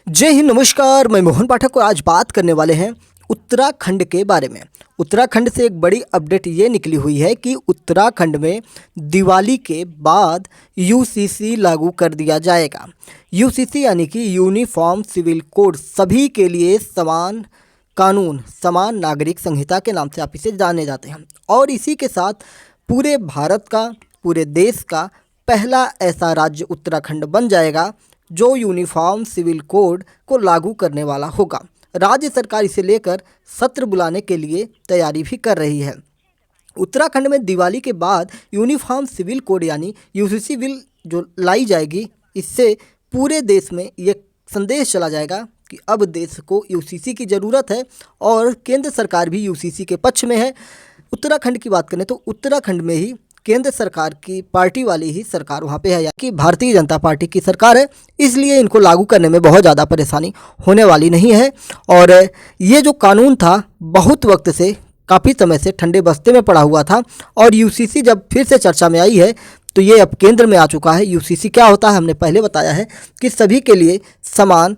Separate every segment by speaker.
Speaker 1: जय हिंद, नमस्कार। मैं मोहन पाठक और आज बात करने वाले हैं उत्तराखंड के बारे में। उत्तराखंड से एक बड़ी अपडेट ये निकली हुई है कि उत्तराखंड में दिवाली के बाद यूसीसी लागू कर दिया जाएगा। यूसीसी यानी कि यूनिफॉर्म सिविल कोड, सभी के लिए समान कानून, समान नागरिक संहिता के नाम से आप इसे जाने जाते हैं। और इसी के साथ पूरे भारत का, पूरे देश का पहला ऐसा राज्य उत्तराखंड बन जाएगा जो यूनिफॉर्म सिविल कोड को लागू करने वाला होगा। राज्य सरकार इसे लेकर सत्र बुलाने के लिए तैयारी भी कर रही है। उत्तराखंड में दिवाली के बाद यूनिफॉर्म सिविल कोड यानी यूसीसी बिल जो लाई जाएगी, इससे पूरे देश में ये संदेश चला जाएगा कि अब देश को यूसीसी की ज़रूरत है और केंद्र सरकार भी यूसीसी के पक्ष में है। उत्तराखंड की बात करें तो उत्तराखंड में ही केंद्र सरकार की पार्टी वाली ही सरकार वहाँ पे है, यानी कि भारतीय जनता पार्टी की सरकार है, इसलिए इनको लागू करने में बहुत ज़्यादा परेशानी होने वाली नहीं है। और ये जो कानून था बहुत वक्त से, काफ़ी समय से ठंडे बस्ते में पड़ा हुआ था और यूसीसी जब फिर से चर्चा में आई है तो ये अब केंद्र में आ चुका है। यूसीसी क्या होता है, हमने पहले बताया है कि सभी के लिए समान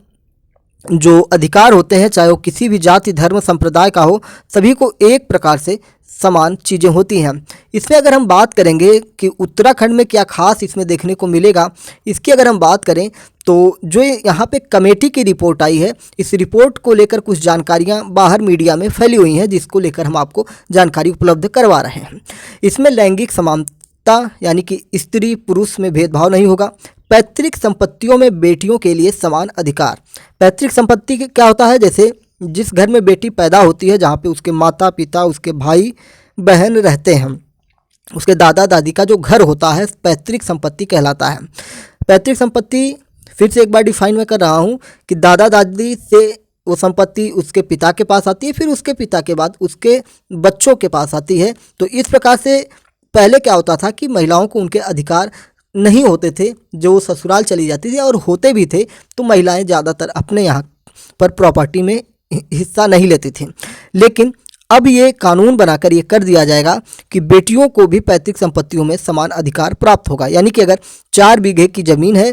Speaker 1: जो अधिकार होते हैं, चाहे वो किसी भी जाति, धर्म, संप्रदाय का हो, सभी को एक प्रकार से समान चीज़ें होती हैं। इसमें अगर हम बात करेंगे कि उत्तराखंड में क्या खास इसमें देखने को मिलेगा, इसकी अगर हम बात करें तो जो यहाँ पे कमेटी की रिपोर्ट आई है, इस रिपोर्ट को लेकर कुछ जानकारियाँ बाहर मीडिया में फैली हुई हैं, जिसको लेकर हम आपको जानकारी उपलब्ध करवा रहे हैं। इसमें लैंगिक समानता यानी कि स्त्री पुरुष में भेदभाव नहीं होगा। पैतृक संपत्तियों में बेटियों के लिए समान अधिकार। पैतृक संपत्ति क्या होता है, जैसे जिस घर में बेटी पैदा होती है, जहाँ पे उसके माता पिता, उसके भाई बहन रहते हैं, उसके दादा दादी का जो घर होता है, पैतृक संपत्ति कहलाता है। पैतृक संपत्ति फिर से एक बार डिफाइन मैं कर रहा हूँ कि दादा दादी से वो संपत्ति उसके पिता के पास आती है, फिर उसके पिता के बाद उसके बच्चों के पास आती है। तो इस प्रकार से पहले क्या होता था कि महिलाओं को उनके अधिकार नहीं होते थे, जो ससुराल चली जाती थी, और होते भी थे तो महिलाएं ज़्यादातर अपने यहाँ पर प्रॉपर्टी में हिस्सा नहीं लेती थी। लेकिन अब ये कानून बनाकर ये कर दिया जाएगा कि बेटियों को भी पैतृक संपत्तियों में समान अधिकार प्राप्त होगा। यानी कि अगर 4 बीघे की ज़मीन है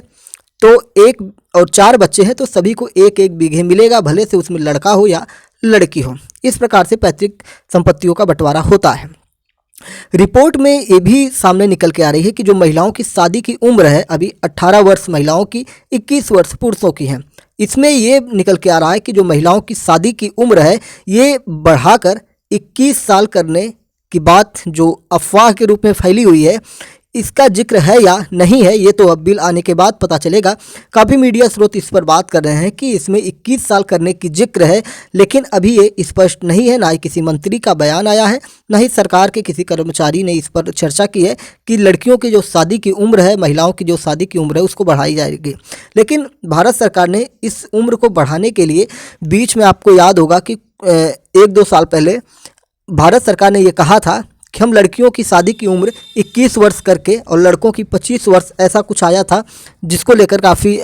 Speaker 1: तो एक और 4 बच्चे हैं तो सभी को एक एक बीघे मिलेगा, भले से उसमें लड़का हो या लड़की हो। इस प्रकार से पैतृक संपत्तियों का बंटवारा होता है। रिपोर्ट में ये भी सामने निकल के आ रही है कि जो महिलाओं की शादी की उम्र है, अभी 18 वर्ष महिलाओं की, 21 वर्ष पुरुषों की है। इसमें ये निकल के आ रहा है कि जो महिलाओं की शादी की उम्र है ये बढ़ाकर 21 साल करने की बात जो अफवाह के रूप में फैली हुई है, इसका जिक्र है या नहीं है ये तो अब बिल आने के बाद पता चलेगा। काफ़ी मीडिया स्रोत इस पर बात कर रहे हैं कि इसमें 21 साल करने की जिक्र है, लेकिन अभी ये स्पष्ट नहीं है। ना ही किसी मंत्री का बयान आया है, ना ही सरकार के किसी कर्मचारी ने इस पर चर्चा की है कि लड़कियों की जो शादी की उम्र है, महिलाओं की जो शादी की उम्र है, उसको बढ़ाई जाएगी। लेकिन भारत सरकार ने इस उम्र को बढ़ाने के लिए, बीच में आपको याद होगा कि 1-2 साल पहले भारत सरकार ने ये कहा था कि हम लड़कियों की शादी की उम्र 21 वर्ष करके और लड़कों की 25 वर्ष, ऐसा कुछ आया था, जिसको लेकर काफ़ी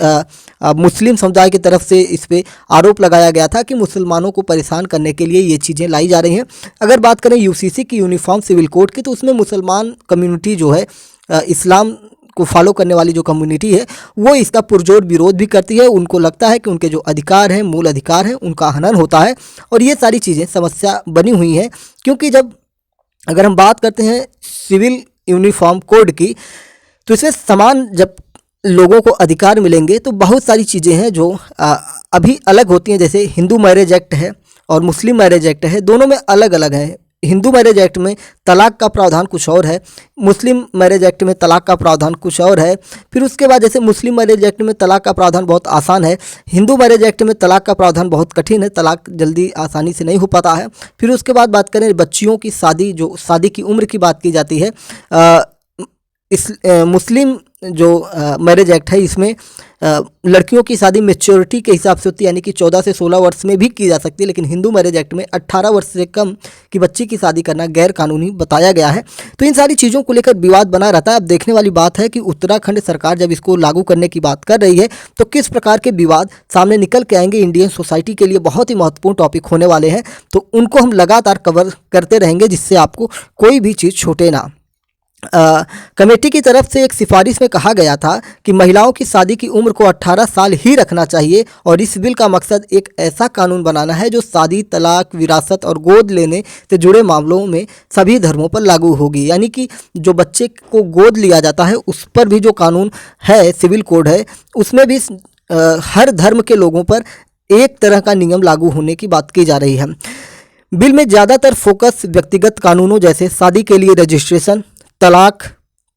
Speaker 1: मुस्लिम समुदाय की तरफ से इस पे आरोप लगाया गया था कि मुसलमानों को परेशान करने के लिए ये चीज़ें लाई जा रही हैं। अगर बात करें यूसीसी की, यूनिफॉर्म सिविल कोड की, तो उसमें मुसलमान कम्युनिटी जो है, इस्लाम को फॉलो करने वाली जो कम्युनिटी है, वो इसका पुरजोर विरोध भी करती है। उनको लगता है कि उनके जो अधिकार हैं, मूल अधिकार हैं, उनका हनन होता है और ये सारी चीज़ें समस्या बनी हुई हैं। क्योंकि अगर हम बात करते हैं सिविल यूनिफॉर्म कोड की, तो इसमें समान जब लोगों को अधिकार मिलेंगे तो बहुत सारी चीज़ें हैं जो अभी अलग होती हैं। जैसे हिंदू मैरिज एक्ट है और मुस्लिम मैरिज एक्ट है, दोनों में अलग अलग है। हिंदू मैरिज एक्ट में तलाक का प्रावधान कुछ और है, मुस्लिम मैरिज एक्ट में तलाक का प्रावधान कुछ और है। फिर उसके बाद जैसे मुस्लिम मैरिज एक्ट में तलाक का प्रावधान बहुत आसान है, हिंदू मैरिज एक्ट में तलाक का प्रावधान बहुत कठिन है, तलाक जल्दी आसानी से नहीं हो पाता है। फिर उसके बाद बात करें बच्चियों की शादी, जो शादी की उम्र की बात की जाती है, मुस्लिम जो मैरिज एक्ट है, इसमें लड़कियों की शादी मेच्योरिटी के हिसाब से होती है, यानी कि 14 से 16 वर्ष में भी की जा सकती है। लेकिन हिंदू मैरिज एक्ट में 18 वर्ष से कम की बच्ची की शादी करना गैर कानूनी बताया गया है। तो इन सारी चीज़ों को लेकर विवाद बना रहता है। अब देखने वाली बात है कि उत्तराखंड सरकार जब इसको लागू करने की बात कर रही है तो किस प्रकार के विवाद सामने निकल के आएंगे। इंडियन सोसाइटी के लिए बहुत ही महत्वपूर्ण टॉपिक होने वाले हैं, तो उनको हम लगातार कवर करते रहेंगे जिससे आपको कोई भी चीज़ छूटे ना। कमेटी की तरफ से एक सिफारिश में कहा गया था कि महिलाओं की शादी की उम्र को 18 साल ही रखना चाहिए और इस बिल का मकसद एक ऐसा कानून बनाना है जो शादी, तलाक, विरासत और गोद लेने से जुड़े मामलों में सभी धर्मों पर लागू होगी। यानी कि जो बच्चे को गोद लिया जाता है उस पर भी जो कानून है, सिविल कोड है, उसमें भी हर धर्म के लोगों पर एक तरह का नियम लागू होने की बात की जा रही है। बिल में ज़्यादातर फोकस व्यक्तिगत कानूनों जैसे शादी के लिए रजिस्ट्रेशन, तलाक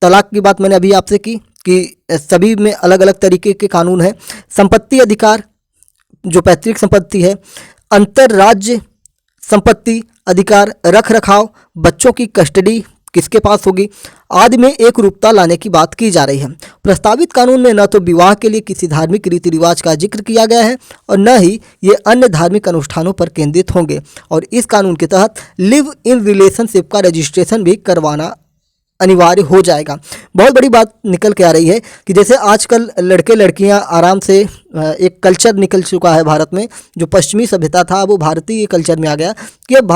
Speaker 1: की बात मैंने अभी आपसे की कि सभी में अलग अलग तरीके के कानून हैं। संपत्ति अधिकार, जो पैतृक संपत्ति है, अंतर्राज्य संपत्ति अधिकार, रख रखाव, बच्चों की कस्टडी किसके पास होगी आदि में एक रूपता लाने की बात की जा रही है। प्रस्तावित कानून में न तो विवाह के लिए किसी धार्मिक रीति रिवाज का जिक्र किया गया है और न ही ये अन्य धार्मिक अनुष्ठानों पर केंद्रित होंगे और इस कानून के तहत लिव इन रिलेशनशिप का रजिस्ट्रेशन भी करवाना अनिवार्य हो जाएगा। बहुत बड़ी बात निकल के आ रही है कि जैसे आजकल लड़के लड़कियां आराम से एक कल्चर निकल चुका है भारत में, जो पश्चिमी सभ्यता था वो भारतीय कल्चर में आ गया कि अब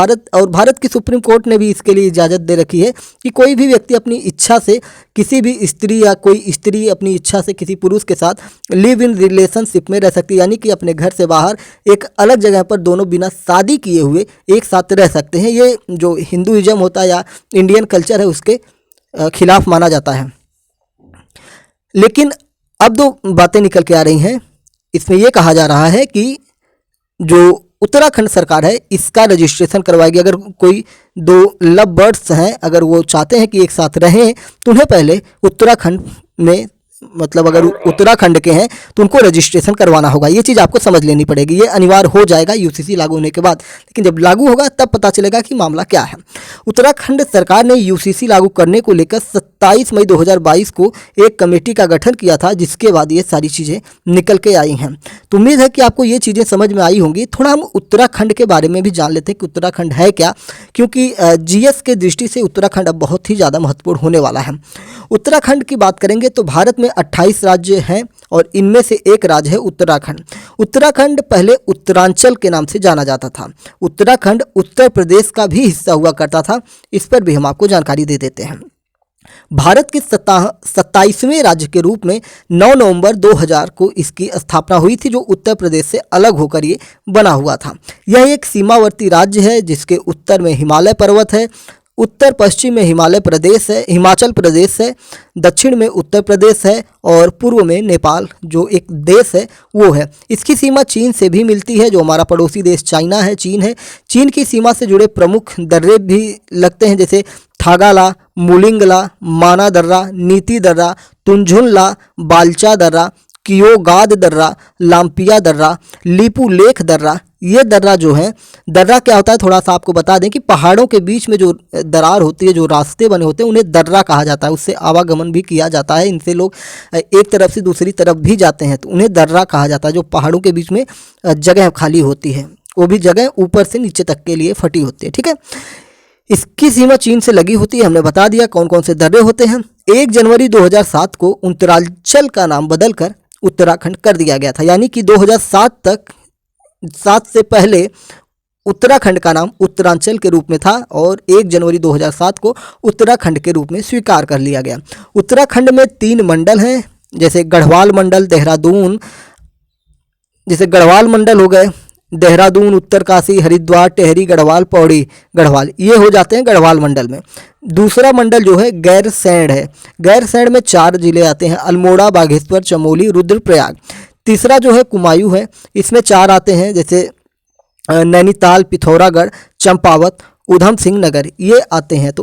Speaker 1: भारत की सुप्रीम कोर्ट ने भी इसके लिए इजाज़त दे रखी है कि कोई भी व्यक्ति अपनी इच्छा से किसी भी स्त्री या कोई स्त्री अपनी इच्छा से किसी पुरुष के साथ लिव इन रिलेशनशिप में रह सकती है। यानी कि अपने घर से बाहर एक अलग जगह पर दोनों बिना शादी किए हुए एक साथ रह सकते हैं। ये जो हिंदुइज्म होता है या इंडियन कल्चर है उसके खिलाफ माना जाता है। लेकिन अब दो बातें निकल के आ रही हैं। इसमें यह कहा जा रहा है कि जो उत्तराखंड सरकार है इसका रजिस्ट्रेशन करवाएगी। अगर कोई दो लव बर्ड्स हैं, अगर वो चाहते हैं कि एक साथ रहें तो उन्हें पहले उत्तराखंड में, मतलब अगर उत्तराखंड के हैं तो उनको रजिस्ट्रेशन करवाना होगा। ये चीज़ आपको समझ लेनी पड़ेगी। ये अनिवार्य हो जाएगा यूसीसी लागू होने के बाद, लेकिन जब लागू होगा तब पता चलेगा कि मामला क्या है। उत्तराखंड सरकार ने यूसीसी लागू करने को लेकर 27 मई 2022 को एक कमेटी का गठन किया था, जिसके बाद ये सारी चीज़ें निकल के आई हैं। तो उम्मीद है कि आपको ये चीज़ें समझ में आई होंगी। थोड़ा हम उत्तराखंड के बारे में भी जान लेते हैं कि उत्तराखंड है क्या, क्योंकि जीएस के दृष्टि से उत्तराखंड अब बहुत ही ज़्यादा महत्वपूर्ण होने वाला है। उत्तराखंड की बात करेंगे तो भारत में 28 राज्य हैं और इनमें से एक राज्य है उत्तराखंड। उत्तराखंड पहले उत्तरांचल के नाम से जाना जाता था। उत्तराखंड उत्तर प्रदेश का भी हिस्सा हुआ करता था। इस पर भी हम आपको जानकारी दे देते हैं। भारत के 27वें राज्य के रूप में 9 नवंबर 2000 को इसकी स्थापना हुई थी, जो उत्तर प्रदेश से अलग होकर ये बना हुआ था। यह एक सीमावर्ती राज्य है जिसके उत्तर में हिमालय पर्वत है, उत्तर पश्चिम में हिमाचल प्रदेश है, दक्षिण में उत्तर प्रदेश है और पूर्व में नेपाल जो एक देश है वो है। इसकी सीमा चीन से भी मिलती है, जो हमारा पड़ोसी देश चाइना है, चीन है। चीन की सीमा से जुड़े प्रमुख दर्रे भी लगते हैं, जैसे थागाला, मुलिंगला, माना दर्रा, नीति दर्रा, तुंझुनला, बालचा दर्रा, कियोगाद दर्रा, लाम्पिया दर्रा, लीपू लेख दर्रा। ये दर्रा जो है, दर्रा क्या होता है थोड़ा सा आपको बता दें कि पहाड़ों के बीच में जो दरार होती है, जो रास्ते बने होते हैं, उन्हें दर्रा कहा जाता है। उससे आवागमन भी किया जाता है, इनसे लोग एक तरफ से दूसरी तरफ भी जाते हैं, तो उन्हें दर्रा कहा जाता है। जो पहाड़ों के बीच में जगह खाली होती है, वो भी जगह ऊपर से नीचे तक के लिए फटी होती है। ठीक है, इसकी सीमा चीन से लगी होती है। हमने बता दिया कौन कौन से दर्रे होते हैं। 1 जनवरी 2007 को उत्तरांचल का नाम बदलकर उत्तराखंड कर दिया गया था। यानी कि 2007 से पहले उत्तराखंड का नाम उत्तरांचल के रूप में था और 1 जनवरी 2007 को उत्तराखंड के रूप में स्वीकार कर लिया गया। उत्तराखंड में 3 मंडल हैं, जैसे गढ़वाल मंडल, देहरादून, जैसे गढ़वाल मंडल हो गए, देहरादून, उत्तरकाशी, हरिद्वार, टेहरी गढ़वाल, पौड़ी गढ़वाल, ये हो जाते हैं गढ़वाल मंडल में। दूसरा मंडल जो है गैरसैंण है। गैरसैंण में 4 जिले आते हैं, अल्मोड़ा, बागेश्वर, चमोली, रुद्रप्रयाग। तीसरा जो है कुमायूं है, इसमें 4 आते हैं, जैसे नैनीताल, पिथौरागढ़, चंपावत, उधम सिंह नगर, ये आते हैं। तो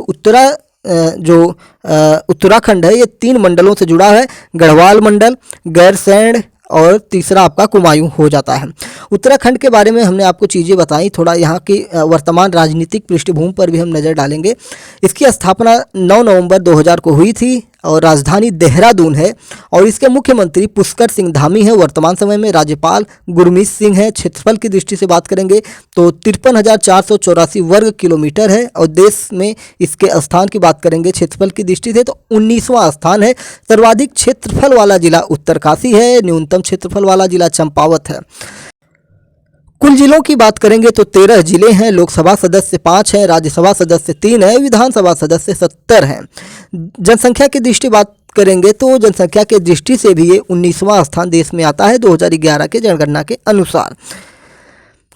Speaker 1: उत्तराखंड है ये 3 मंडलों से जुड़ा है, गढ़वाल मंडल, गैरसैंण और तीसरा आपका कुमायूं हो जाता है। उत्तराखंड के बारे में हमने आपको चीज़ें बताई, थोड़ा यहाँ की वर्तमान राजनीतिक पृष्ठभूमि पर भी हम नज़र डालेंगे। इसकी स्थापना 9 नवंबर 2000 को हुई थी और राजधानी देहरादून है और इसके मुख्यमंत्री पुष्कर सिंह धामी हैं वर्तमान समय में। राज्यपाल गुरमीत सिंह हैं। क्षेत्रफल की दृष्टि से बात करेंगे तो 53,484 वर्ग किलोमीटर है और देश में इसके स्थान की बात करेंगे क्षेत्रफल की दृष्टि से तो 19वां स्थान है। सर्वाधिक क्षेत्रफल वाला जिला उत्तरकाशी है, न्यूनतम क्षेत्रफल वाला जिला चंपावत है। कुल जिलों की बात करेंगे तो 13 जिले हैं, लोकसभा सदस्य 5 हैं, राज्यसभा सदस्य 3 है, विधानसभा सदस्य 70 हैं। जनसंख्या की दृष्टि बात करेंगे तो जनसंख्या की दृष्टि से भी ये 19वां स्थान देश में आता है 2011 के जनगणना के अनुसार।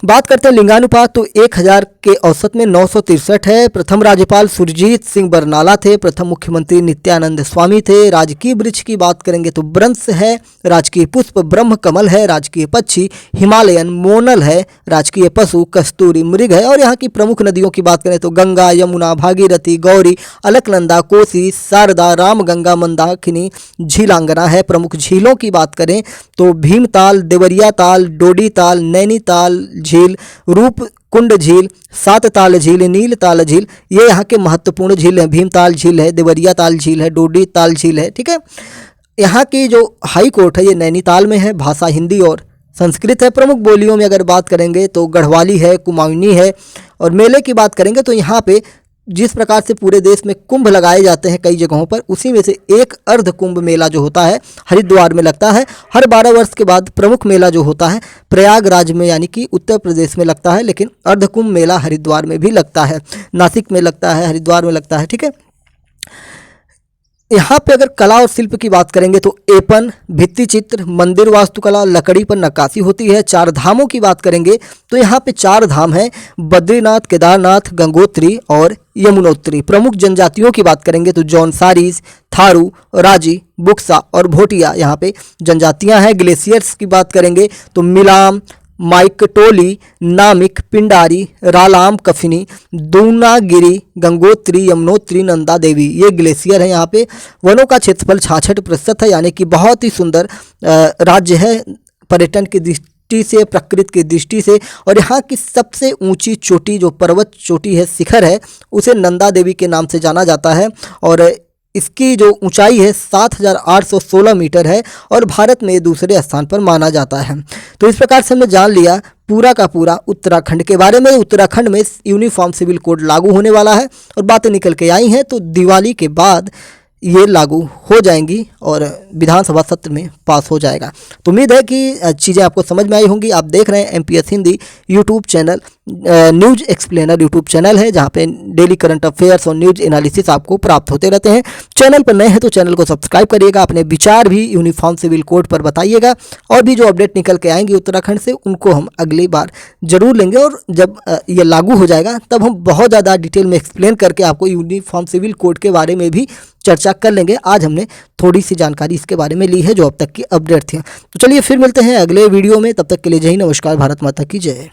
Speaker 1: बात करते हैं लिंगानुपात तो 1000 के औसत में 963 है। प्रथम राज्यपाल सुरजीत सिंह बरनाला थे, प्रथम मुख्यमंत्री नित्यानंद स्वामी थे। राजकीय वृक्ष की बात करेंगे तो ब्रंश है, राजकीय पुष्प ब्रह्म कमल है, राजकीय पक्षी हिमालयन मोनल है, राजकीय पशु कस्तूरी मृग है। और यहाँ की प्रमुख नदियों की बात करें तो गंगा, यमुना, भागीरथी, गौरी, अलकनंदा, कोसी, शारदा, रामगंगा, मंदाकिनी, झीलांगना है। प्रमुख झीलों की बात करें तो भीमताल, देवरिया ताल, डोडी ताल, नैनीताल झील, रूपकुंड झील, सात ताल झील, नील ताल झील, ये यहाँ के महत्वपूर्ण झील हैं। भीमताल झील है, देवरिया ताल झील है, डोडी ताल झील है। ठीक है, यहाँ की जो हाई कोर्ट है ये नैनीताल में है, भाषा हिंदी और संस्कृत है। प्रमुख बोलियों में अगर बात करेंगे तो गढ़वाली है, कुमाऊनी है। और मेले की बात करेंगे तो यहाँ पे जिस प्रकार से पूरे देश में कुंभ लगाए जाते हैं कई जगहों पर, उसी में से एक अर्ध कुंभ मेला जो होता है हरिद्वार में लगता है। हर 12 वर्ष के बाद प्रमुख मेला जो होता है प्रयागराज में यानी कि उत्तर प्रदेश में लगता है, लेकिन अर्ध कुंभ मेला हरिद्वार में भी लगता है, नासिक में लगता है, हरिद्वार में लगता है। ठीक है, यहाँ पे अगर कला और शिल्प की बात करेंगे तो एपन, भित्ति चित्र, मंदिर वास्तुकला, लकड़ी पर नक्काशी होती है। 4 धामों की बात करेंगे तो यहाँ पे 4 धाम हैं, बद्रीनाथ, केदारनाथ, गंगोत्री और यमुनोत्री। प्रमुख जनजातियों की बात करेंगे तो जौनसारीज, थारू, राजी, बुक्सा और भोटिया यहाँ पे जनजातियाँ हैं। ग्लेशियर्स की बात करेंगे तो मिलाम, माइकटोली, नामिक, पिंडारी, रालाम कफिनी, दूनागिरी, गंगोत्री, यमुनोत्री, नंदा देवी, ये ग्लेशियर है। यहाँ पे वनों का क्षेत्रफल 66% है, यानी कि बहुत ही सुंदर राज्य है पर्यटन की दृष्टि से, प्रकृति की दृष्टि से। और यहाँ की सबसे ऊंची चोटी जो पर्वत चोटी है, शिखर है, उसे नंदा देवी के नाम से जाना जाता है। और इसकी जो ऊंचाई है 7816 मीटर है और भारत में दूसरे स्थान पर माना जाता है। तो इस प्रकार से हमने जान लिया पूरा का पूरा उत्तराखंड के बारे में। उत्तराखंड में यूनिफॉर्म सिविल कोड लागू होने वाला है और बातें निकल के आई हैं तो दिवाली के बाद ये लागू हो जाएंगी और विधानसभा सत्र में पास हो जाएगा। तो उम्मीद है कि चीज़ें आपको समझ में आई होंगी। आप देख रहे हैं MPS Hindi YouTube channel, news explainer YouTube channel है, जहां पे डेली करंट अफेयर्स और न्यूज एनालिसिस आपको प्राप्त होते रहते हैं। चैनल पर नए हैं तो चैनल को सब्सक्राइब करिएगा, अपने विचार भी यूनिफॉर्म सिविल कोड पर बताइएगा और भी जो अपडेट निकल के आएंगे उत्तराखंड से उनको हम अगली बार जरूर लेंगे। और जब ये लागू हो जाएगा तब हम बहुत ज़्यादा डिटेल में एक्सप्लेन करके आपको यूनिफॉर्म सिविल कोड के बारे में भी चर्चा कर लेंगे। आज हमने थोड़ी सी जानकारी इसके बारे में ली है जो अब तक की अपडेट थी। तो चलिए फिर मिलते हैं अगले वीडियो में, तब तक के लिए जय हिंद, नमस्कार, भारत माता की जय।